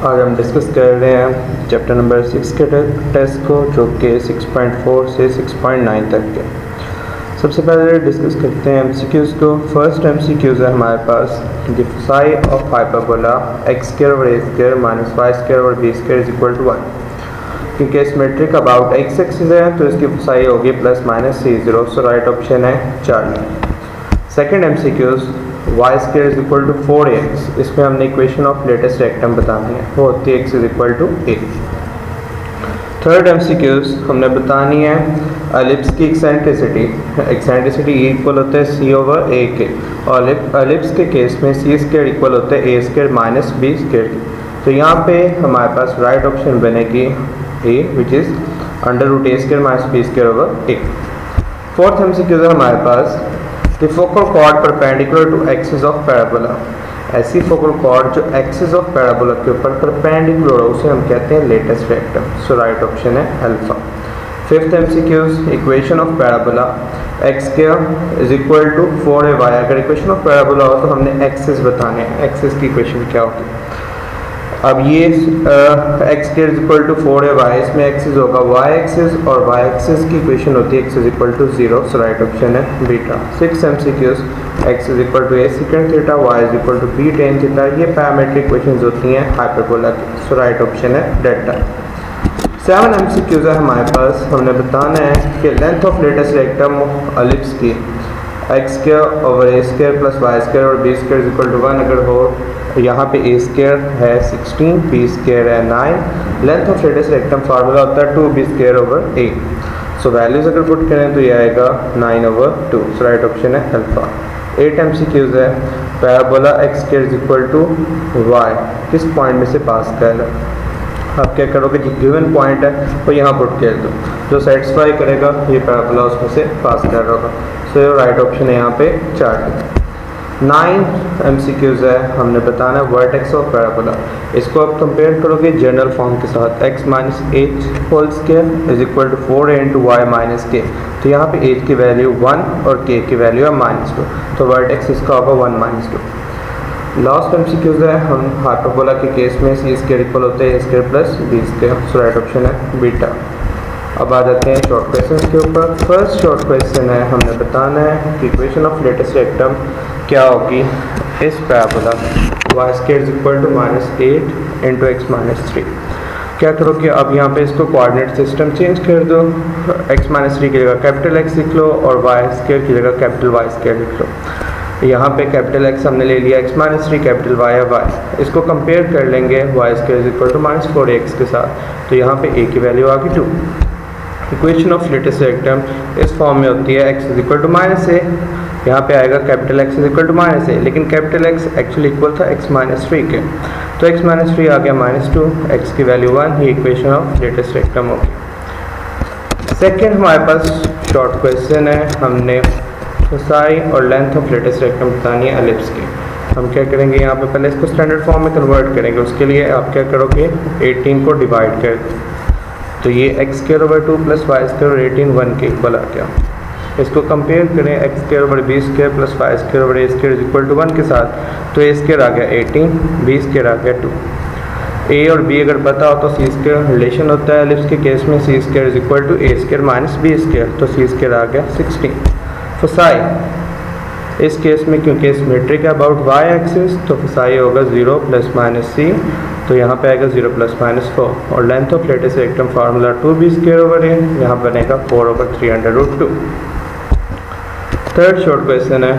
आज हम डिस्कस कर रहे हैं चैप्टर नंबर 6 के टेस्ट को, जो कि 6.4 से 6.9 तक के। सबसे पहले डिस्कस करते हैं एमसीक्यूज़ को। फर्स्ट एमसीक्यूज़ है हमारे पास the psi of hyperbola x square और a square minus y square और b square is equal to 1। क्योंकि सिमेट्रिक अबाउट x एक्सिस है तो इसकी साई होगी plus minus c0, so right option है Charlie. Second MCQs y square is equal to 4ax, इसमें हमने इक्वेशन ऑफ लेटेस्ट रेक्टम बतानी है, वो होती है x is equal to a। Third MCQs हमने बतानी है एलिप्स की एक्सेंट्रिसिटी इक्वल होता है c ओवर a के, और एलिप्स के केस में c स्क्वायर इक्वल होता है a square minus b square की। तो यहाँ पे हमारे पास राइट ऑप्शन बनेगी a, which is under root a square minus b square over a। Fourth MCQs है हमारे पास the focal chord perpendicular to axis of parabola. ऐसी फोकल कॉर्ड जो एक्सिस ऑफ पैराबोला के ऊपर परपेंडिकुलर हो उसे हम कहते हैं latus rectum, so right option है alpha. Fifth MCQs equation of parabola x square is equal to 4ay। अगर इक्वेशन ऑफ पैराबोला हो तो हमने एक्सिस बताने हैं, एक्सिस की इक्वेशन क्या होगी। अब ये x square is equal to 4ay, इसमें एक्सिस होगा y एक्सिस, और y एक्सिस की इक्वेशन होती है x is equal to 0, so right option है beta. Six MCQs x is equal to a second theta, y is equal to b tan theta, ये parametric equations होती हैं hyperbola की, so right option है delta. Seven MCQs है हमारे पास, हमने बताना है कि length of latus rectum ellipse की x square over a square plus y square और b square is equal to 1 अगर हो। यहाँ पे a स्क्वायर है 16, b स्क्वायर है 9, length of latus rectum formula होता है 2b square over a। So values अगर पुट करें तो ये आएगा 9 ओवर 2, सो राइट ऑप्शन है अल्फा। 8 एमसीक्यूज़ है parabola x square is equal to y किस पॉइंट में से पास कर रहा है। आप क्या करोगे, जो गिवन पॉइंट है वो यहाँ पुट कर दो, जो सेटिस्फाई करेगा ये पैराबोला उसमें से पास कर रहा होगा, सो राइट ऑप्शन है यहाँ पे 4। 9 एमसीक्यूज़ है, हमने बताना है वर्टेक्स ऑफ पैराबोला। इसको आप कंपेयर करोगे जनरल फॉर्म के साथ, x minus h whole square is equal to 4a into y minus k. तो यहाँ पे h की वैल्यू 1 और k की वैल्यू है -2, तो वर्टेक्स इसका होगा 1 -2। लास्ट एमसीक्यूज़ है, हम हाइपरबोला के केस में c स्क्वायर इक्वल होते हैं a square plus b square, so right option है बीटा। अब आ जाते हैं शॉर्ट क्वेश्चन के ऊपर। फर्स्ट शॉर्ट क्वेश्चन है, हमने बताना है कि इक्वेशन ऑफ लेटेस्ट रेक्टम क्या होगी इस parabola y square is equal to -8 into x minus 3। क्या करोगे, अब यहाँ पे इसको कोऑर्डिनेट सिस्टम चेंज कर दो, x माइनस 3 की जगह कैपिटल X लिख लो और y स्क्वायर की जगह कैपिटल Y स्क्वायर लिख लो। यहाँ पे कैपिटल X हमने ले लिया, x माइनस 3 कैपिटल Y है y, इसको कंपेयर कर लेंगे y square is equal to -4ax के साथ, तो यहाँ पे a की वैल्यू आ गई 2। इक्वेशन ऑफ लेटेस्ट रेक्टम इस फॉर्म में होती है x is equal to -a, यहाँ पे आएगा capital X is equal to -a, लेकिन कैपिटल X एक्चुअली इक्वल था x माइनस 3 के, तो x माइनस 3 आ गया -2, x की वैल्यू 1, ये इक्वेशन ऑफ लेटेस्ट रेक्टम होगी। सेकेंड हमारे पास शॉर्ट क्वेश्चन है, हमने साई और लेंथ ऑफ लेटेस्ट रेक्टम बतानी है एलिप्स की। हम क्या करेंगे, यहाँ पे पहले इसको स्टैंडर्ड फॉर्म में कन्वर्ट करेंगे, उसके लिए आप क्या करोगे 18 को डिवाइड कर दो, तो ये x square over 2 plus y square और 18 1 के इक्वल आ गया। इसको कंपेयर करें x square over b square plus y square over a square is equal to 1 के साथ, तो a स्क्वायर आ गया 18, b स्क्वायर आ गया 2। a और b अगर पता हो तो c स्क्वायर रिलेशन होता है एलिप्स के केस में, c square is equal to a square minus b square, तो c स्क्वायर आ गया 16। फोसाई इस केस में क्योंकि सिमेट्रिक है अबाउट y एक्सिस, तो फोसाई होगा 0 प्लस माइनस c, तो यहाँ पे आएगा 0 प्लस -4, और length of latus rectum formula 2b square over a, यहाँ बनेगा 4 ओवर 3√2। थर्ड शॉर्ट क्वेश्चन है,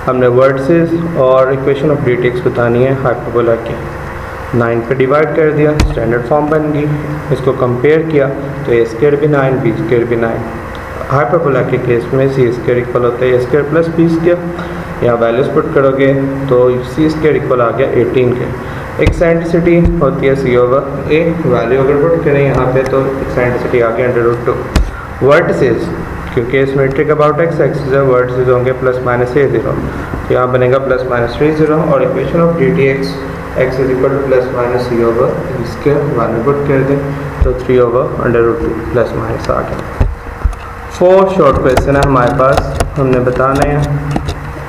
हमने वर्टिसेस और इक्वेशन ऑफ डी बतानी है हाइपरबोला की। 9 पे डिवाइड कर दिया, स्टैंडर्ड फॉर्म बन गई, इसको कंपेयर किया तो a स्क्वायर भी 9 b स्क्वायर भी 9। हाइपरबोला के केस में c स्क्वायर इक्वल होता है a square plus b square, यहाँ वैल्यूज पुट करोगे तो c स्क्वायर इक्वल आ गया 18 के। एक्सेंट्रिसिटी होती है c ओवर a, वैल्यू अगर पुट करें यहाँ पे तो एक्सेंट्रिसिटी आ गया √2। वर्टिसेस क्योंकि सिमेट्रिक अबाउट x एक्सिस है, वर्टिसेस होंगे प्लस माइनस a 0, तो यहाँ बनेगा प्लस माइनस 3 0, और equation of dtx x is equal two plus minus c over इसके वैल्यू पुट कर दें तो 3 ओवर √2 प्लस माइनस आ गया। 4 शॉर्ट क्वेश्चन है हमारे पास, हमने बताना है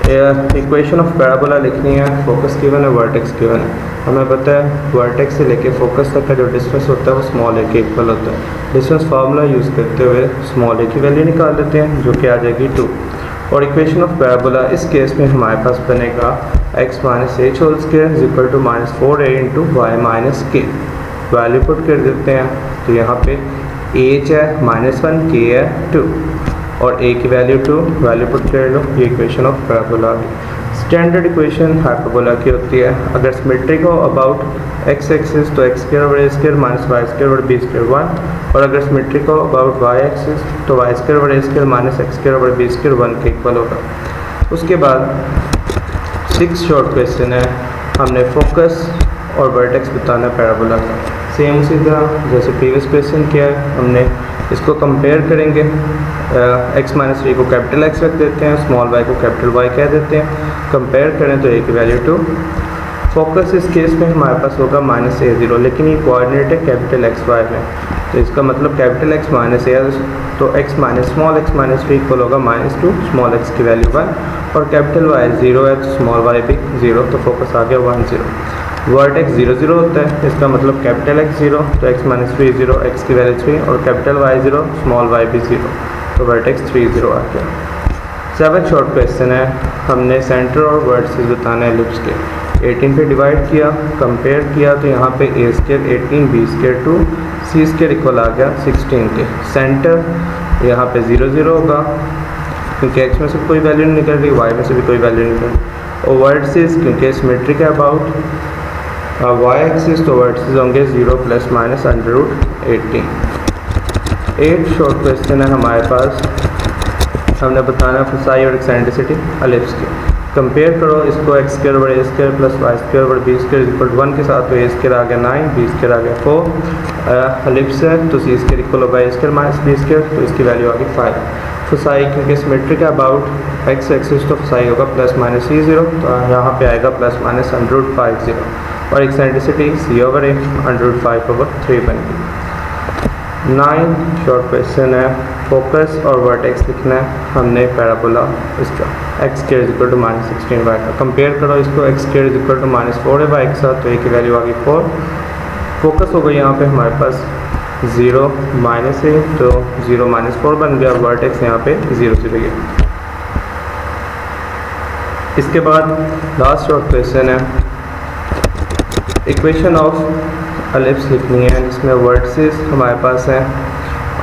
इक्वेशन ऑफ पैराबोला लिखनी है, फोकस गिवन है, वर्टेक्स गिवन है। हमें पता है वर्टेक्स से लेके फोकस तक का जो डिस्टेंस होता है वो स्मॉल ए के इक्वल होता है। डिस्टेंस फार्मूला यूज़ करते हुए स्मॉल ए की वैल्यू निकाल लेते हैं जो कि आ जाएगी 2। और इक्वेशन ऑफ पैराबोला इस केस में हमारे पास बनेगा x minus h whole square is equal to -4a into y minus k. Value put कर देते हैं तो यहाँ पे एच है -1, के है 2 और a की वैल्यू 2, वैल्यू पुट कर लो, ये इक्वेशन ऑफ पैराबोला आ गई। स्टैंडर्ड इक्वेशन हाइपरबोला की होती है, अगर सिमेट्रिक हो अबाउट x एक्सिस तो x square over a square minus y square over b square 1, और अगर सिमेट्रिक हो अबाउट y एक्सिस तो y square over a square minus x square over b square 1 के इक्वल होगा। उसके बाद 6 शॉर्ट क्वेश्चन है, हमने फोकस और वर्टेक्स बताना है पैराबोला का। सेम उसी तरह जैसे प्रीवियस क्वेश्चन किया है, हमने इसको कंपेयर करेंगे। x माइनस 3 को कैपिटल x रख देते हैं, स्मॉल y को कैपिटल y कह देते हैं। कंपेयर करें तो a की वैल्यू 2। फोकस इस केस में हमारे पास होगा -a0, लेकिन ये कोऑर्डिनेट है कैपिटल x y में, तो इसका मतलब कैपिटल x माइनस a, तो x minus small x minus 3 equal होगा -2, स्मॉल x की वैल्यू 1 और कैपिटल y 0 है तो स्मॉल y भी 0, तो फोकस आ गया 1 0। वर्टेक्स 0 0 होता है, इसका मतलब कैपिटल x 0 तो x माइनस 3 0, x की वैल्यू 3 और कैपिटल y 0, स्मॉल y भी 0, तो वर्टेक्स 3 0 आ गया। 7 शॉर्ट क्वेश्चन है, हमने सेंटर और वर्टिसेस बताना है एलिप्स के। 18 पे डिवाइड किया, कंपेयर किया तो यहाँ पे a square 18, b square 2, c square equal आ गया 16 के। सेंटर यहाँ पे 0 0 होगा क्योंकि x में से कोई वैल्यू नहीं निकल रही, y में से भी कोई वैल्यू नहीं निकल रही। और वर्टिसेस क्योंकि सिमेट्रिक है अबाउट y एक्सिस तो वर्टिसेस होंगे 0 प्लस माइनस √18। 8 शॉर्ट क्वेश्चन है हमारे पास, हमने बताना है फोसाई और एक्सेंट्रिसिटी एलिप्स की। कंपेयर करो इसको x square over a square plus y square over b square equal 1 के साथ, तो a स्क्वायर आ गया 9, b स्क्वायर आ गया 4। एलिप्स है तो c स्क्वायर इक्वल होगा a square minus b square, तो इसकी वैल्यू आ गई 5। फोसाई क्योंकि सिमेट्रिक है अबाउट x एक्सिस तो फोसाई होगा प्लस माइनस c0, तो यहाँ पे आएगा प्लस माइनस √50 और एक्सेंट्रिसिटी c ओवर a √5/3 बन गई। 9 शॉर्ट क्वेश्चन है, फोकस और वर्टेक्स लिखना है हमने पैराबोला इसका x square equal to -16y का। कंपेयर करो इसको x square equal to -4y के साथ, तो a की वैल्यू आ गई 4। फोकस हो गई यहाँ पे हमारे पास 0 -a तो 0 -4 बन गया, वर्टेक्स यहाँ पे 0 0 गया। इसके बाद लास्ट शॉर्ट क्वेश्चन है, इक्वेशन ऑफ एलिप्स लिखनी है जिसमें वर्टिसेस हमारे पास हैं,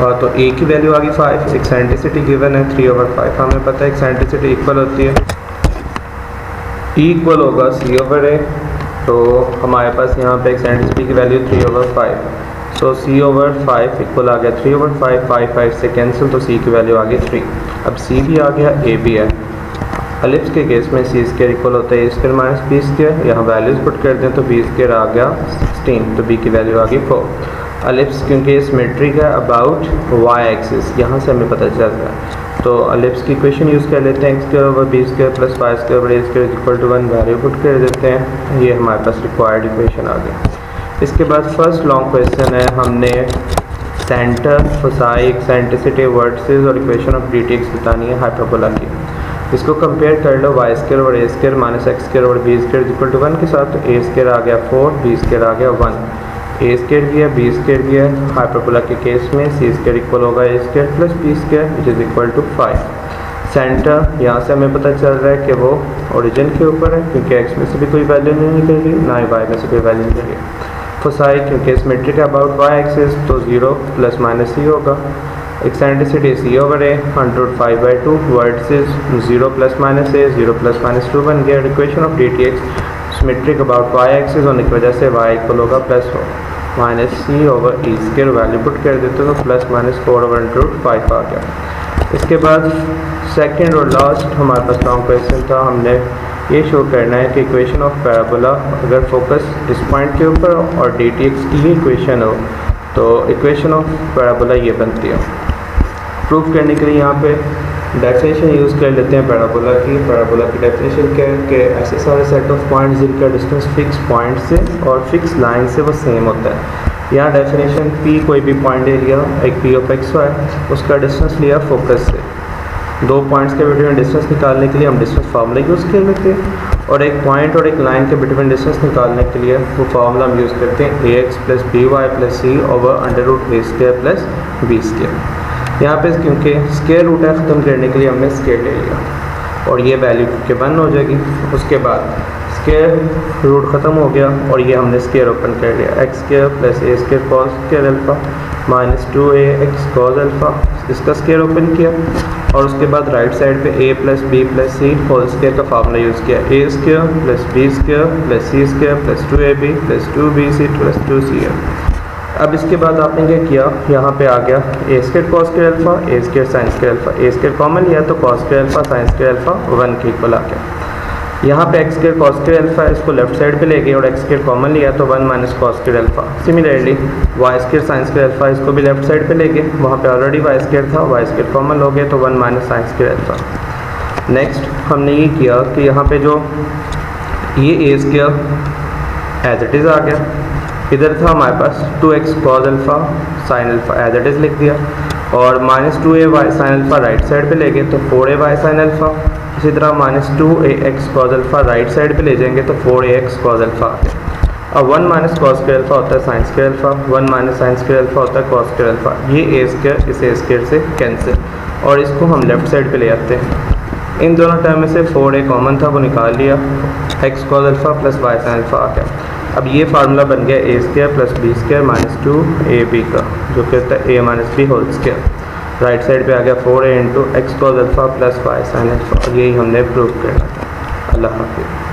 और तो a की वैल्यू आ गई 5, एक्सेंट्रिसिटी गिवन है 3/5। हमें पता है एक्सेंट्रिसिटी इक्वल होती है E इक्वल होगा c ओवर a, तो हमारे पास यहाँ पे एक्सेंट्रिसिटी की वैल्यू 3/5, तो c ओवर 5 इक्वल आ गया 3/5, 5 5 से कैंसिल तो c की वैल्यू आ गई 3। अब c भी आ गया, a भी है। एलिप्स के केस में सी स्क्वायर इक्वल होता है a square minus b square, यहाँ वैल्यूज पुट कर दें तो b स्क्वायर आ गया 16, तो b की वैल्यू आ गई 4। एलिप्स क्योंकि सिमेट्रिक है अबाउट y एक्सिस, यहाँ से हमें पता चल रहा है, तो एलिप्स की इक्वेशन यूज़ कर लेते हैं x square over b square plus y square over a square equal to 1, value put कर देते हैं, ये हमारे पास रिक्वायर्ड इक्वेशन आ गई। इसके बाद फर्स्ट लॉन्ग क्वेश्चन है, हमने सेंटर, फोसाई, एक्सेंट्रिसिटी, वर्टिसेस और इक्वेशन ऑफ डी/टी/एक्स बतानी है हाइपरबोला की। इसको कंपेयर कर लो y square over a square minus x square over b square equal to 1 के साथ, तो a स्क्वायर आ गया 4, b स्क्वायर आ गया 1, a स्क्वायर भी है b स्क्वायर भी है। हाइपरबोला के केस में c स्क्वायर इक्वल होगा a square plus b square which is equal to 5। Centre यहाँ से हमें पता चल रहा है कि वो ओरिजिन के ऊपर है क्योंकि x में से भी कोई वैल्यू नहीं निकल रही, ना ही y में से कोई वैल्यू निकल रही। फोसाई क्योंकि सिमेट्रिक है अबाउट y एक्सिस तो 0 प्लस माइनस c होगा। Eccentricity c over a 105/2, vertices 0 plus minus a 0 plus minus 2 बन गया। इक्वेशन ऑफ डी/टी/एक्स सिमेट्रिक अबाउट y एक्सिस होने की वजह से y इक्वल होगा plus minus c over e square, value put कर देते तो प्लस माइनस 4/5 आ गया। इसके बाद सेकंड और लास्ट हमारे पास लॉन्ग क्वेश्चन था, हमने ये शो करना है कि इक्वेशन ऑफ पैराबोला अगर फोकस इस पॉइंट के ऊपर और डी/टी/एक्स की ही इक्वेशन हो तो इक्वेशन ऑफ पैराबोला ये बनती है। प्रूफ करने के लिए यहाँ पे डेफिनेशन यूज़ कर लेते हैं पैराबोला की। पैराबोला की डेफिनेशन क्या है कि ऐसे सारे सेट ऑफ पॉइंट्स जिनका डिस्टेंस फिक्स पॉइंट से और फिक्स लाइन से वो सेम होता है। यहाँ डेफिनेशन P कोई भी पॉइंट एरिया एक P ऑफ x y, उसका डिस्टेंस लिया फोकस से, दो पॉइंट्स के बिटवीन डिस्टेंस निकालने के लिए हम डिस्टेंस फार्मूला यूज़ कर लेते हैं, और एक पॉइंट और एक लाइन के बिटवीन डिस्टेंस निकालने के लिए वो फार्मूला हम यूज़ करते हैं ax plus b y plus c over under root a square plus b square. यहाँ पे क्योंकि स्क्वायर रूट है ख़त्म करने के लिए हमने स्क्वायर ले लिया और ये वैल्यू के 1 हो जाएगी। उसके बाद स्क्वायर रूट ख़त्म हो गया और ये हमने स्क्वायर ओपन कर लिया, x square plus a square cos square alpha minus 2ax cos alpha, इसका स्क्वायर ओपन किया और उसके बाद राइट साइड पे a plus b plus c whole square का फार्मूला यूज़ किया, a square plus b square plus c square plus 2ab plus 2bc plus 2cl। अब इसके बाद आपने क्या किया, यहाँ पे आ गया a square cos square alpha a square sine square alpha, a square common लिया तो cos square alpha sine square alpha 1 के इक्वल आ गया। यहाँ पे x square cos square alpha इसको लेफ्ट साइड पे ले गए और एक्स स्क्वायर कॉमन लिया तो 1 minus cos square alpha. Similarly y square sine square alpha इसको भी लेफ्ट साइड पे ले गए, वहाँ पे ऑलरेडी वाई स्क्वायर था, वाई स्क्वायर कॉमन हो गए तो 1 minus sine square alpha. Next हमने ये किया कि यहाँ पे जो ये a square as it is आ गया, इधर था हमारे पास 2x cos alpha sine alpha as it is लिख दिया और minus 2a y sine alpha right side पे ले गए तो 4a वाई साइन अल्फ़ा। इसी तरह minus 2ax cos alpha right side पे ले जाएंगे तो 4ax कॉस अल्फ़ा आ गया। अब 1 माइनस कॉस स्क्वायर अल्फ़ा होता है sign square alpha, 1 minus sine square alpha होता है कॉस स्क्वायर अल्फ़ा। ये ए स्क्वायर इस ए स्क्वायर से कैंसिल और इसको हम लेफ्ट साइड पे ले आते हैं। इन दोनों टर्म में से 4a कॉमन था वो निकाल लिया, x cos alpha plus y sine alpha आ गया। अब ये फार्मूला बन गया a square plus b square minus 2ab का, जो कि होता है a minus b whole square. Right side पे आ गया 4a into x cos alpha plus y sine alpha, और यही हमने प्रूव करना था। अल्लाह हाफिज़।